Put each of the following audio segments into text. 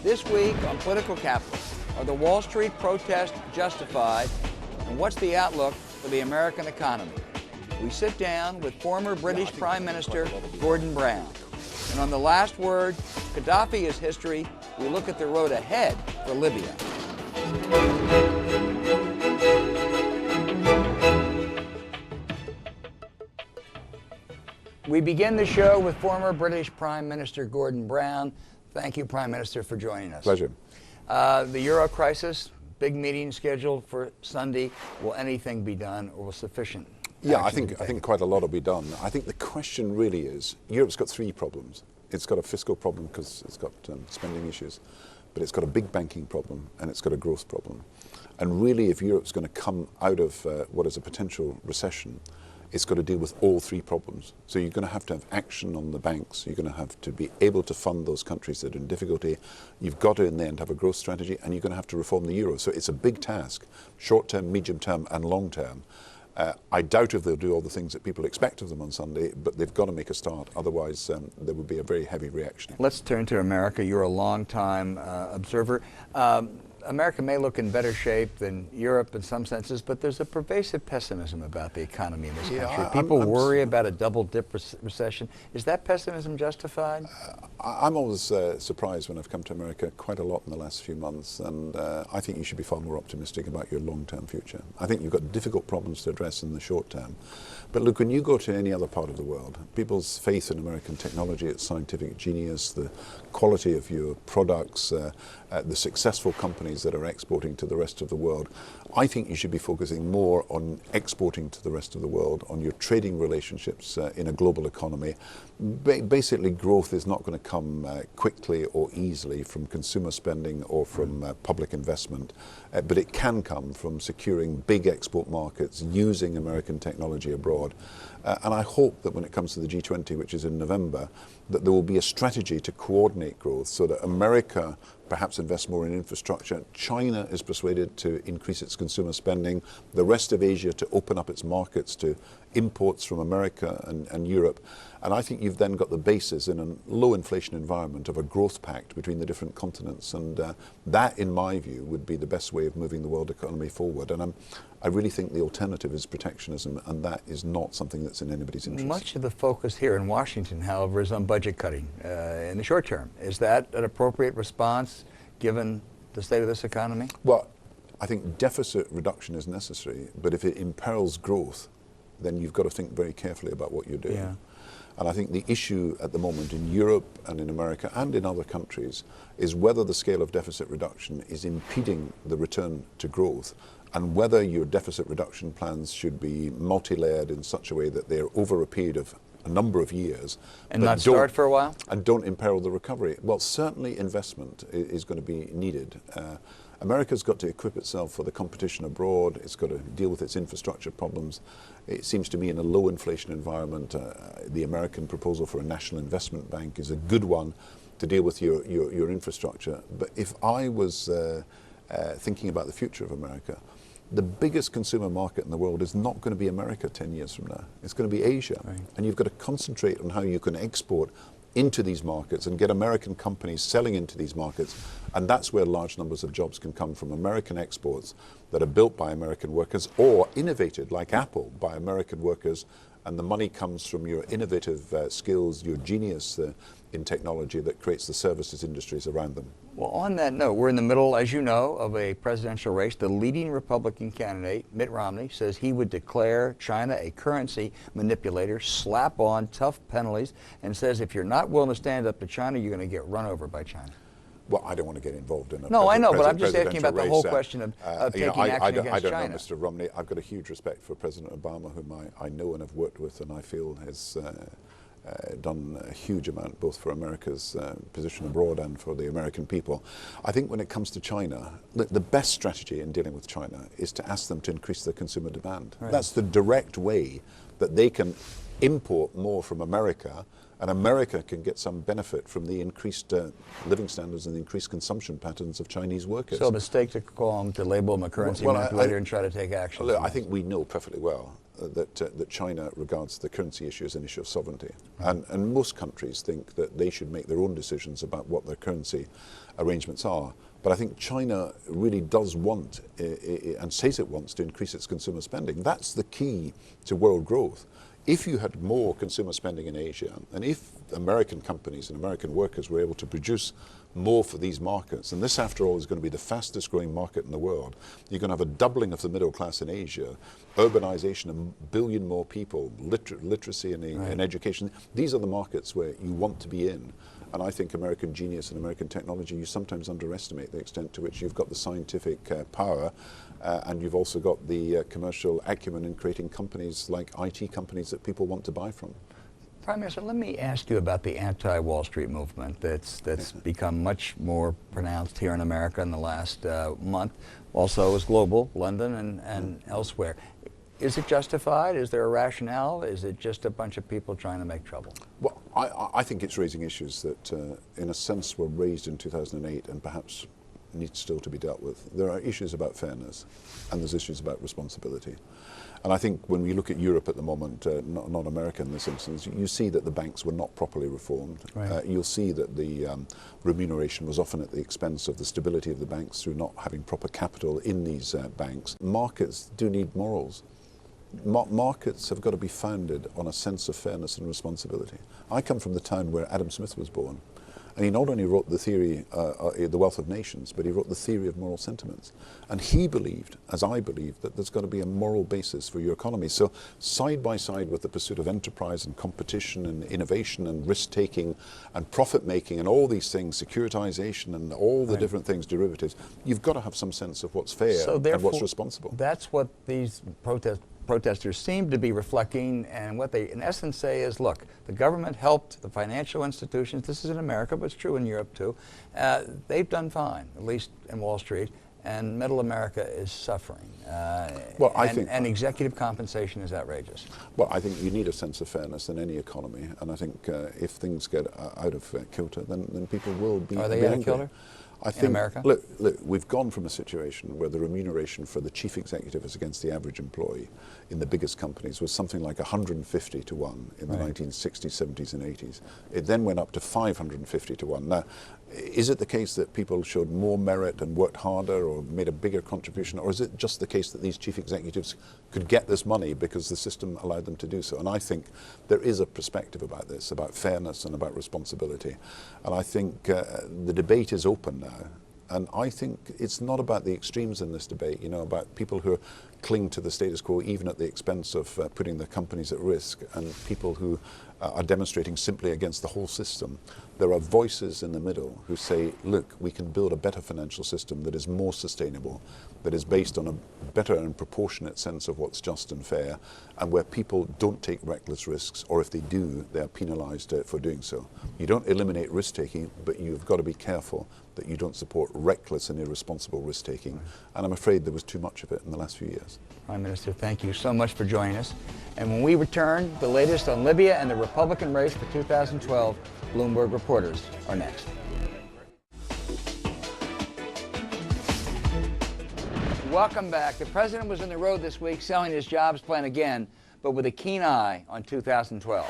This week on Political Capital, are the Wall Street protests justified, and what's the outlook for the American economy? We sit down with former British Prime Minister Gordon Brown. And on the last word, Qaddafi is history, we look at the road ahead for Libya. We begin the show with former British Prime Minister Gordon Brown. Thank you, Prime Minister, for joining us. Pleasure. The Euro crisis, big meeting scheduled for Sunday. Will anything be done, or will sufficient? Yeah, I think quite a lot will be done. I think the question really is, Europe's got three problems. It's got a fiscal problem because it's got spending issues, but it's got a big banking problem and it's got a growth problem. And really, if Europe's going to come out of what is a potential recession, it's got to deal with all three problems. So you're going to have action on the banks. You're going to have to be able to fund those countries that are in difficulty. You've got to, in the end, have a growth strategy, and you're going to have to reform the euro. So it's a big task, short term, medium term, and long term. I doubt if they'll do all the things that people expect of them on Sunday, but they've got to make a start. Otherwise, there would be a very heavy reaction. Let's turn to America. You're a long-time observer. America may look in better shape than Europe in some senses, but there's a pervasive pessimism about the economy in this country. People worry about a double-dip recession. Is that pessimism justified? I'm always surprised when I've come to America quite a lot in the last few months, and I think you should be far more optimistic about your long-term future. I think you've got difficult problems to address in the short term. But look, when you go to any other part of the world, people's faith in American technology, its scientific genius, the quality of your products, the successful companies that are exporting to the rest of the world, I think you should be focusing more on exporting to the rest of the world, on your trading relationships in a global economy. Basically, growth is not going to come quickly or easily from consumer spending or from public investment, but it can come from securing big export markets, using American technology abroad. And I hope that when it comes to the G20, which is in November, that there will be a strategy to coordinate growth so that America perhaps invests more in infrastructure, China is persuaded to increase its consumer spending, the rest of Asia to open up its markets to imports from America and Europe. And I think you've then got the basis in a low inflation environment of a growth pact between the different continents. And that, in my view, would be the best way of moving the world economy forward. And I really think the alternative is protectionism, and that is not something that's in anybody's interest. Much of the focus here in Washington, however, is on budget cutting in the short term. Is that an appropriate response given the state of this economy? Well, I think deficit reduction is necessary, but if it imperils growth, then you've got to think very carefully about what you're doing. Yeah. And I think the issue at the moment in Europe and in America and in other countries is whether the scale of deficit reduction is impeding the return to growth, and whether your deficit reduction plans should be multi-layered in such a way that they're over a period of a number of years. And not start for a while? And don't imperil the recovery. Well, certainly investment is going to be needed. America's got to equip itself for the competition abroad. It's got to deal with its infrastructure problems. It seems to me in a low inflation environment, the American proposal for a national investment bank is a good one to deal with your infrastructure. But if I was thinking about the future of America, the biggest consumer market in the world is not going to be America 10 years from now. It's going to be Asia. Right. And you've got to concentrate on how you can export into these markets and get American companies selling into these markets. And that's where large numbers of jobs can come from, American exports that are built by American workers or innovated, like Apple, by American workers. And the money comes from your innovative skills, your genius in technology that creates the services industries around them. Well, on that note, we're in the middle, as you know, of a presidential race. The leading Republican candidate, Mitt Romney, says he would declare China a currency manipulator, slap on tough penalties, and says if you're not willing to stand up to China, you're going to get run over by China. Well, I don't want to get involved in it. No, I know, but I'm just asking about the whole question of taking action against I don't China. know Mr. Romney. I've got a huge respect for President Obama, whom I know and have worked with, and I feel has done a huge amount both for America's position abroad and for the American people. I think when it comes to China, the best strategy in dealing with China is to ask them to increase their consumer demand. Right. That's the direct way that they can import more from America, and America can get some benefit from the increased living standards and the increased consumption patterns of Chinese workers. So a mistake to call them, to label them a currency manipulator and try to take action. Look, I think we know perfectly well that China regards the currency issue as an issue of sovereignty. And most countries think that they should make their own decisions about what their currency arrangements are. But I think China really does want, and says it wants, to increase its consumer spending. That's the key to world growth. If you had more consumer spending in Asia, and if American companies and American workers were able to produce more for these markets, and this after all is going to be the fastest growing market in the world, you're going to have a doubling of the middle class in Asia, urbanization, 1 billion more people, literacy and education. These are the markets where you want to be in. And I think American genius and American technology, you sometimes underestimate the extent to which you've got the scientific power, and you've also got the commercial acumen in creating companies like IT companies that people want to buy from. Prime Minister, let me ask you about the anti-Wall Street movement that's become much more pronounced here in America in the last month. Also is global, London and elsewhere. Is it justified? Is there a rationale? Is it just a bunch of people trying to make trouble? Well, I think it's raising issues that, in a sense, were raised in 2008 and perhaps need still to be dealt with. There are issues about fairness, and there's issues about responsibility. And I think when we look at Europe at the moment, not America in this instance, you see that the banks were not properly reformed. Right. You'll see that the remuneration was often at the expense of the stability of the banks through not having proper capital in these banks. Markets do need morals. Markets have got to be founded on a sense of fairness and responsibility. I come from the town where Adam Smith was born, and he not only wrote the theory, The Wealth of Nations, but he wrote the theory of moral sentiments. And he believed, as I believe, that there's got to be a moral basis for your economy. So side by side with the pursuit of enterprise and competition and innovation and risk-taking and profit-making and all these things, securitization and all the different things, derivatives, you've got to have some sense of what's fair and what's responsible. That's what these protesters seem to be reflecting, and what they in essence say is, look, the government helped the financial institutions, this is in America, but it's true in Europe too, they've done fine, at least in Wall Street, and middle America is suffering. Well, I think executive compensation is outrageous. Well, I think you need a sense of fairness in any economy, and I think if things get out of kilter, then people will be Are they out of angry. kilter? I think, in America? Look, we've gone from a situation where the remuneration for the chief executive as against the average employee in the biggest companies was something like 150 to 1 in the 1960s, 70s and 80s. It then went up to 550 to 1. Now, is it the case that people showed more merit and worked harder or made a bigger contribution, or is it just the case that these chief executives could get this money because the system allowed them to do so? And I think there is a perspective about this, about fairness and about responsibility. And I think the debate is open now. And I think it's not about the extremes in this debate, you know, about people who cling to the status quo even at the expense of putting their companies at risk, and people who are demonstrating simply against the whole system. There are voices in the middle who say, look, we can build a better financial system that is more sustainable, that is based on a better and proportionate sense of what's just and fair, and where people don't take reckless risks, or if they do, they are penalized for doing so. You don't eliminate risk-taking, but you've got to be careful that you don't support reckless and irresponsible risk-taking. And I'm afraid there was too much of it in the last few years. Prime Minister, thank you so much for joining us. And when we return, the latest on Libya and the Republican race for 2012, Bloomberg reporters are next. Welcome back. The president was on the road this week selling his jobs plan again, but with a keen eye on 2012.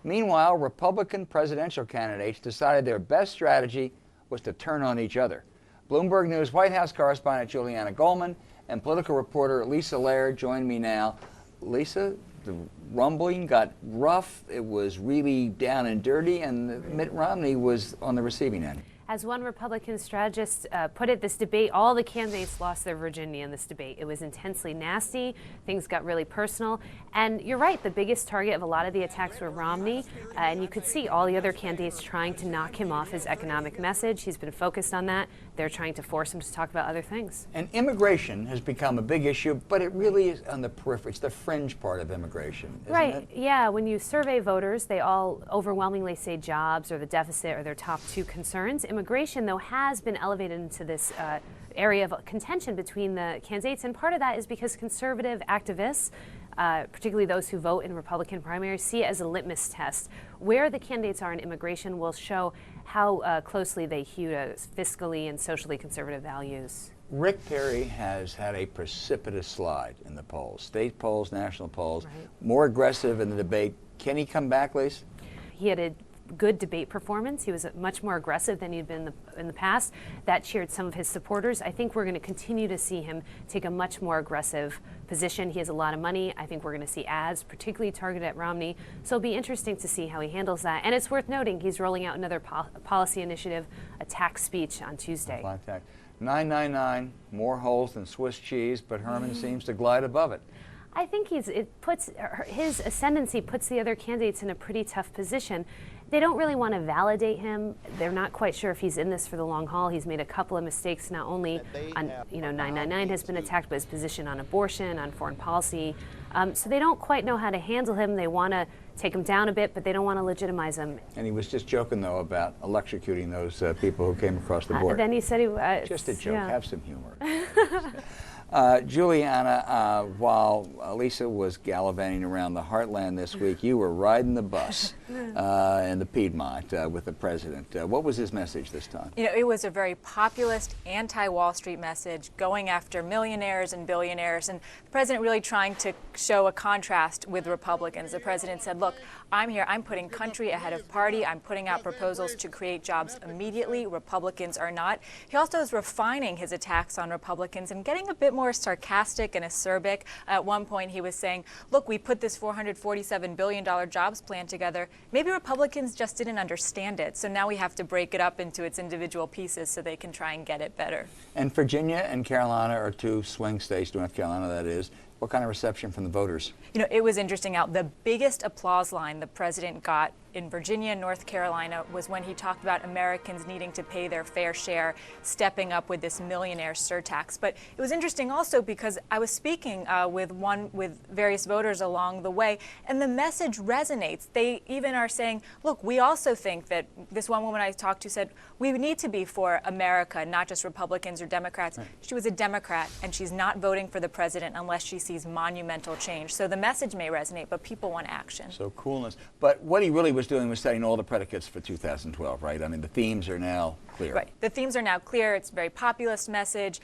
Meanwhile, Republican presidential candidates decided their best strategy was to turn on each other. Bloomberg News White House correspondent Julianna Goldman and political reporter Lisa Lerer join me now. Lisa, the rumbling got rough. It was really down and dirty, and Mitt Romney was on the receiving end. As one Republican strategist put it, this debate, all the candidates lost their virginity in this debate. It was intensely nasty. Things got really personal. And you're right, the biggest target of a lot of the attacks were Romney. And you could see all the other candidates trying to knock him off his economic message. He's been focused on that. They're trying to force him to talk about other things. And immigration has become a big issue, but it really is on the periphery. It's the fringe part of immigration, isn't Right, it? yeah. When you survey voters, they all overwhelmingly say jobs or the deficit are their top two concerns. Immigration, though, has been elevated into this area of contention between the candidates, and part of that is because conservative activists, particularly those who vote in Republican primaries, see it as a litmus test. Where the candidates are in immigration will show how closely they hew to fiscally and socially conservative values. Rick Perry has had a precipitous slide in the polls, state polls, national polls, more aggressive in the debate. Can he come back, Lisa? He had a good debate performance. He was much more aggressive than he'd been in the past. That cheered some of his supporters. I think we're going to continue to see him take a much more aggressive position. He has a lot of money. I think we're going to see ads, particularly targeted at Romney. So it'll be interesting to see how he handles that. And it's worth noting he's rolling out another policy initiative, a tax speech on Tuesday. 999, more holes than Swiss cheese, but Herman seems to glide above it. I think his ascendancy puts the other candidates in a pretty tough position. They don't really want to validate him. They're not quite sure if he's in this for the long haul. He's made a couple of mistakes, not only on, 999 has been attacked, but his position on abortion, on foreign policy. So they don't quite know how to handle him. They want to take him down a bit, but they don't want to legitimize him. And he was just joking, though, about electrocuting those people who came across the border. Then he said he just a joke. Yeah. Have some humor. Julianna, while Lisa was gallivanting around the heartland this week, you were riding the bus in the Piedmont with the president. What was his message this time? It was a very populist, anti-Wall Street message going after millionaires and billionaires, and the president really trying to show a contrast with Republicans. The president said, look, I'm here, I'm putting country ahead of party, I'm putting out proposals to create jobs immediately. Republicans are not. He also is refining his attacks on Republicans and getting a bit more sarcastic and acerbic. At one point he was saying, look, we put this $447 billion jobs plan together. Maybe Republicans just didn't understand it, so now we have to break it up into its individual pieces so they can try and get it better. And Virginia and Carolina are two swing states, North Carolina that is. What kind of reception from the voters? It was interesting. The biggest applause line the president got in Virginia and North Carolina was when he talked about Americans needing to pay their fair share, stepping up with this millionaire surtax. But it was interesting also because I was speaking with various voters along the way, and the message resonates. They even are saying, look, we also think that, this one woman I talked to said, we need to be for America, not just Republicans or Democrats. Right. She was a Democrat, and she's not voting for the president unless she sees monumental change. So the message may resonate, but people want action. So coolness. But what he really was doing was setting all the predicates for 2012, right? I mean, the themes are now clear. Right. The themes are now clear. It's a very populist message,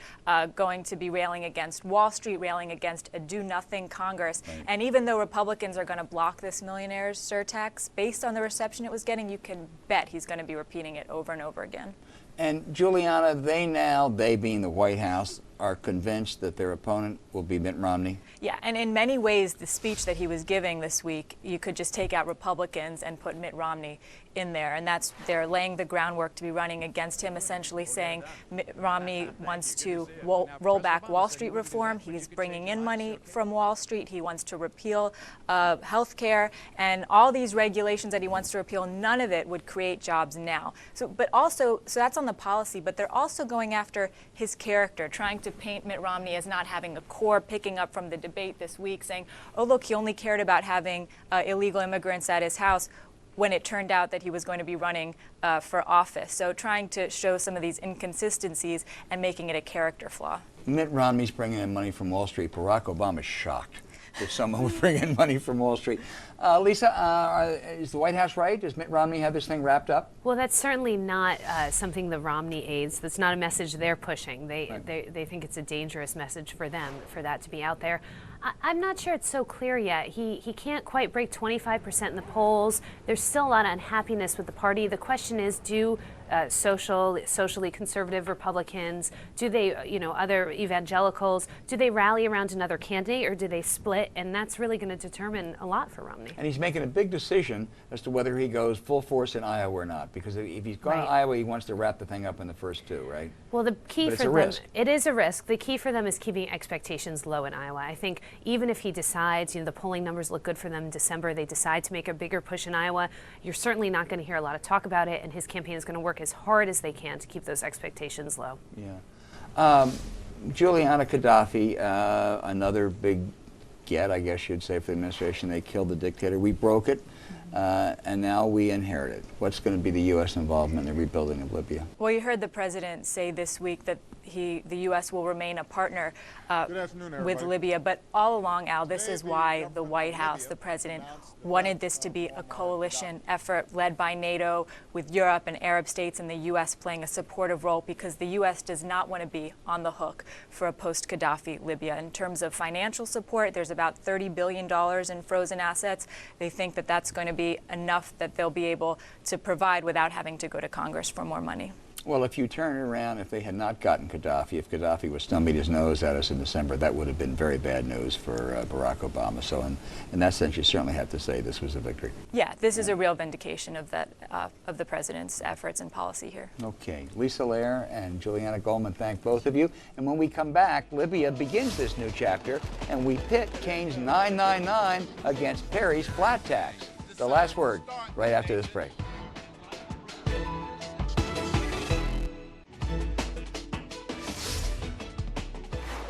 going to be railing against Wall Street, railing against a do-nothing Congress. Right. And even though Republicans are going to block this millionaire's surtax, based on the reception it was getting, you can bet he's going to be repeating it over and over again. And Julianna, they being the White House, are convinced that their opponent will be Mitt Romney? Yeah, and in many ways, the speech that he was giving this week, you could just take out Republicans and put Mitt Romney in there. And they're laying the groundwork to be running against him, essentially saying Mitt Romney wants to roll back Wall Street reform. He's bringing in money from Wall Street. He wants to repeal health care. And all these regulations that he wants to repeal, none of it would create jobs now. So that's on the policy, but they're also going after his character, trying to paint Mitt Romney as not having a core, picking up from the debate this week, saying, oh, look, he only cared about having illegal immigrants at his house, when it turned out that he was going to be running for office. So trying to show some of these inconsistencies and making it a character flaw. Mitt Romney's bringing in money from Wall Street. Barack Obama's shocked if someone would bring in money from Wall Street. Lisa, is the White House right? Does Mitt Romney have this thing wrapped up? Well, that's certainly not something the Romney aides, that's not a message they're pushing. They think it's a dangerous message for them, for that to be out there. I'm not sure it's so clear yet. He can't quite break 25% in the polls. There's still a lot of unhappiness with the party. The question is, do socially conservative Republicans, do they, other evangelicals, do they rally around another candidate or do they split? And that's really going to determine a lot for Romney. And he's making a big decision as to whether he goes full force in Iowa or not. Because if he's going to Iowa, he wants to wrap the thing up in the first two, right? Well, the key for them, it is a risk. The key for them is keeping expectations low in Iowa. I think even if he decides, the polling numbers look good for them in December, they decide to make a bigger push in Iowa, you're certainly not going to hear a lot of talk about it, and his campaign is going to work as hard as they can to keep those expectations low. Yeah. Julianna Qaddafi, another big get, I guess you'd say, for the administration. They killed the dictator. We broke it, and now we inherit it. What's going to be the U.S. involvement in the rebuilding of Libya? Well, you heard the president say this week that the U.S. will remain a partner with Libya. But all along, Al, this is why the White House, the president, wanted this to be a coalition effort led by NATO, with Europe and Arab states and the U.S. playing a supportive role, because the U.S. does not want to be on the hook for a post-Qaddafi Libya. In terms of financial support, there's about $30 billion in frozen assets. They think that that's going to be enough that they'll be able to provide without having to go to Congress for more money. Well, if you turn it around, if they had not gotten Qaddafi, if Qaddafi was stumping his nose at us in December, that would have been very bad news for Barack Obama. So in that sense, you certainly have to say this was a victory. Yeah, this is a real vindication of that of the president's efforts and policy here. Okay. Lisa Lerer and Julianna Goldman, thank both of you. And when we come back, Libya begins this new chapter, and we pit Cain's 999 against Perry's flat tax. The last word, right after this break.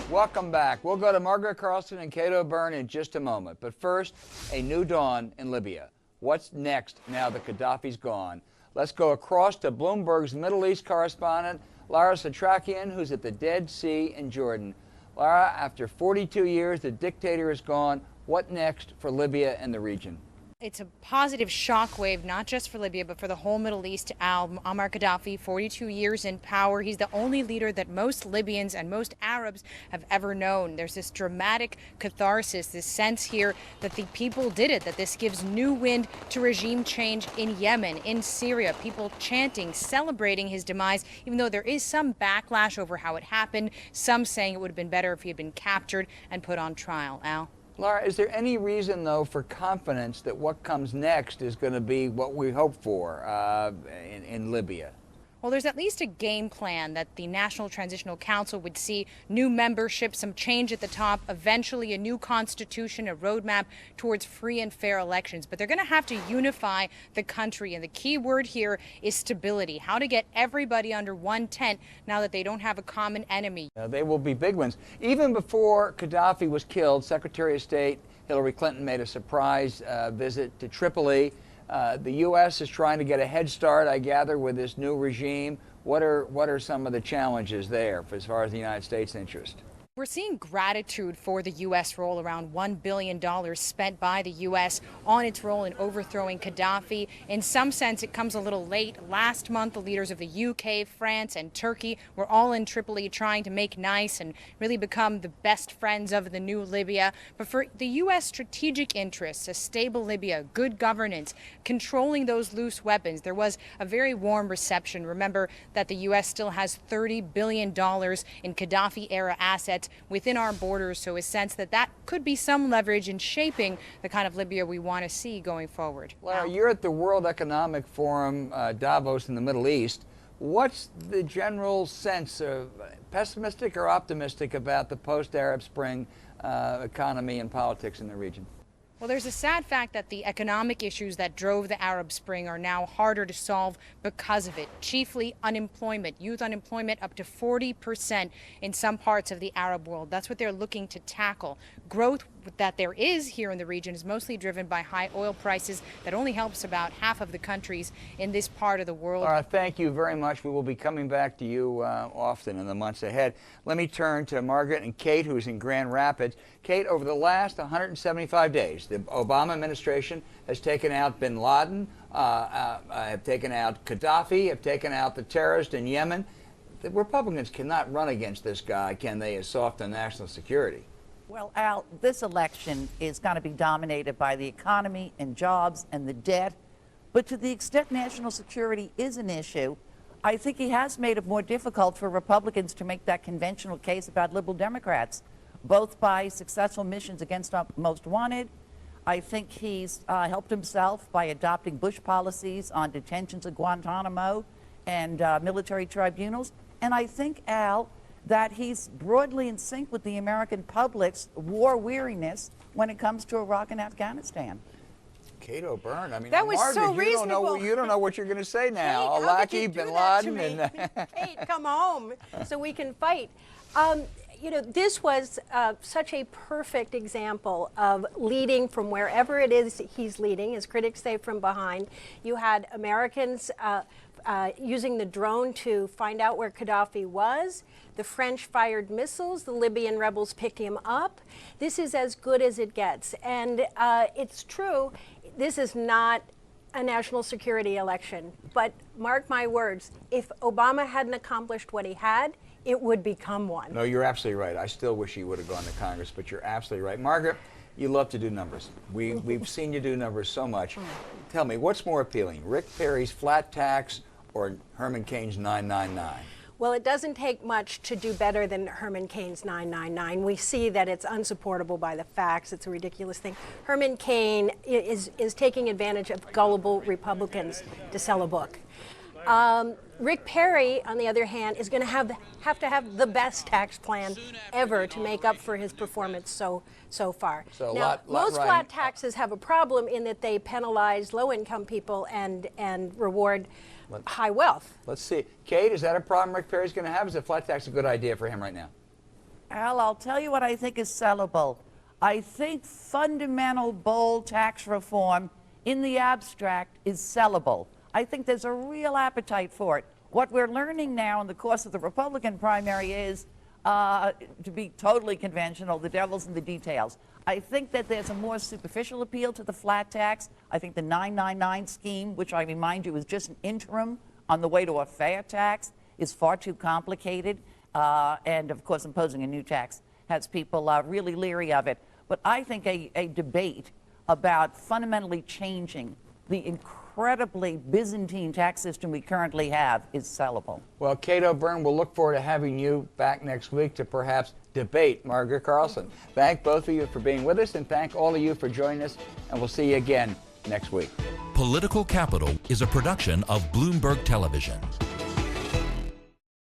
Welcome back. We'll go to Margaret, Carlson, and Kate O'Byrne in just a moment. But first, a new dawn in Libya. What's next now that Gaddafi's gone? Let's go across to Bloomberg's Middle East correspondent, Lara Setrakian, who's at the Dead Sea in Jordan. Lara, after 42 years, the dictator is gone. What next for Libya and the region? It's a positive shockwave, not just for Libya, but for the whole Middle East. Muammar Qaddafi, 42 years in power. He's the only leader that most Libyans and most Arabs have ever known. There's this dramatic catharsis, this sense here that the people did it, that this gives new wind to regime change in Yemen, in Syria. People chanting, celebrating his demise, even though there is some backlash over how it happened. Some saying it would have been better if he had been captured and put on trial. Al? Lara, is there any reason, though, for confidence that what comes next is going to be what we hope for in Libya? Well, there's at least a game plan that the National Transitional Council would see new membership, some change at the top, eventually a new constitution, a roadmap towards free and fair elections. But they're going to have to unify the country. And the key word here is stability, how to get everybody under one tent now that they don't have a common enemy. They will be big ones. Even before Qaddafi was killed, Secretary of State Hillary Clinton made a surprise visit to Tripoli. The U.S. is trying to get a head start, I gather, with this new regime. What are some of the challenges there as far as the United States' interest? We're seeing gratitude for the U.S. role, around $1 billion spent by the U.S. on its role in overthrowing Qaddafi. In some sense, it comes a little late. Last month, the leaders of the U.K., France, and Turkey were all in Tripoli trying to make nice and really become the best friends of the new Libya. But for the U.S. strategic interests, a stable Libya, good governance, controlling those loose weapons, there was a very warm reception. Remember that the U.S. still has $30 billion in Qaddafi-era assets within our borders, so a sense that that could be some leverage in shaping the kind of Libya we want to see going forward. Lara, you're at the World Economic Forum, Davos in the Middle East. What's the general sense of pessimistic or optimistic about the post-Arab Spring economy and politics in the region? Well, there's a sad fact that the economic issues that drove the Arab Spring are now harder to solve because of it. Chiefly unemployment, youth unemployment up to 40% in some parts of the Arab world. That's what they're looking to tackle. Growth that there is here in the region is mostly driven by high oil prices that only helps about half of the countries in this part of the world. Lara, thank you very much. We will be coming back to you often in the months ahead. Let me turn to Margaret and Kate, who's in Grand Rapids. Kate, over the last 175 days, the Obama administration has taken out bin Laden, have taken out Qaddafi, have taken out the terrorists in Yemen. The Republicans cannot run against this guy, can they, as soft on national security? Well, Al, this election is going to be dominated by the economy and jobs and the debt. But to the extent national security is an issue, I think he has made it more difficult for Republicans to make that conventional case about liberal Democrats, both by successful missions against most wanted. I think he's helped himself by adopting Bush policies on detentions at Guantanamo and military tribunals. And I think, Al, that he's broadly in sync with the American public's war weariness when it comes to Iraq and Afghanistan. Kate O'Byrne, I mean, that was Margaret, so you reasonable. You don't know what you're going to say now. Kate, how could Alaki, you do bin that to Laden, me? and Kate, come home so we can fight. You know, this was such a perfect example of leading from wherever it is he's leading, as critics say, from behind. You had Americans using the drone to find out where Qaddafi was. The French fired missiles. The Libyan rebels picked him up. This is as good as it gets. And it's true, this is not a national security election. But mark my words, if Obama hadn't accomplished what he had, it would become one. No, you're absolutely right. I still wish he would have gone to Congress, but you're absolutely right. Margaret, you love to do numbers. We've seen you do numbers so much. Tell me, what's more appealing, Rick Perry's flat tax or Herman Cain's 999? Well, it doesn't take much to do better than Herman Cain's 999. We see that it's unsupportable by the facts. It's a ridiculous thing. Herman Cain is taking advantage of gullible Republicans to sell a book. Rick Perry, on the other hand, is going to have to have the best tax plan ever to make up for his performance so far. So now, most flat taxes have a problem in that they penalize low-income people and reward high wealth. Let's see. Kate, is that a problem Rick Perry's going to have? Is a flat tax a good idea for him right now? Al, I'll tell you what I think is sellable. I think fundamental, bold tax reform in the abstract is sellable. I think there's a real appetite for it. What we're learning now in the course of the Republican primary is, to be totally conventional, the devil's in the details. I think that there's a more superficial appeal to the flat tax. I think the 999 scheme, which I remind you is just an interim on the way to a fair tax, is far too complicated. And of course, imposing a new tax has people really leery of it. But I think a debate about fundamentally changing the incredibly Byzantine tax system we currently have is sellable. Well, Kate O'Byrne, we'll look forward to having you back next week to perhaps debate Margaret Carlson. Thank both of you for being with us, and thank all of you for joining us, and we'll see you again next week. Political Capital is a production of Bloomberg Television.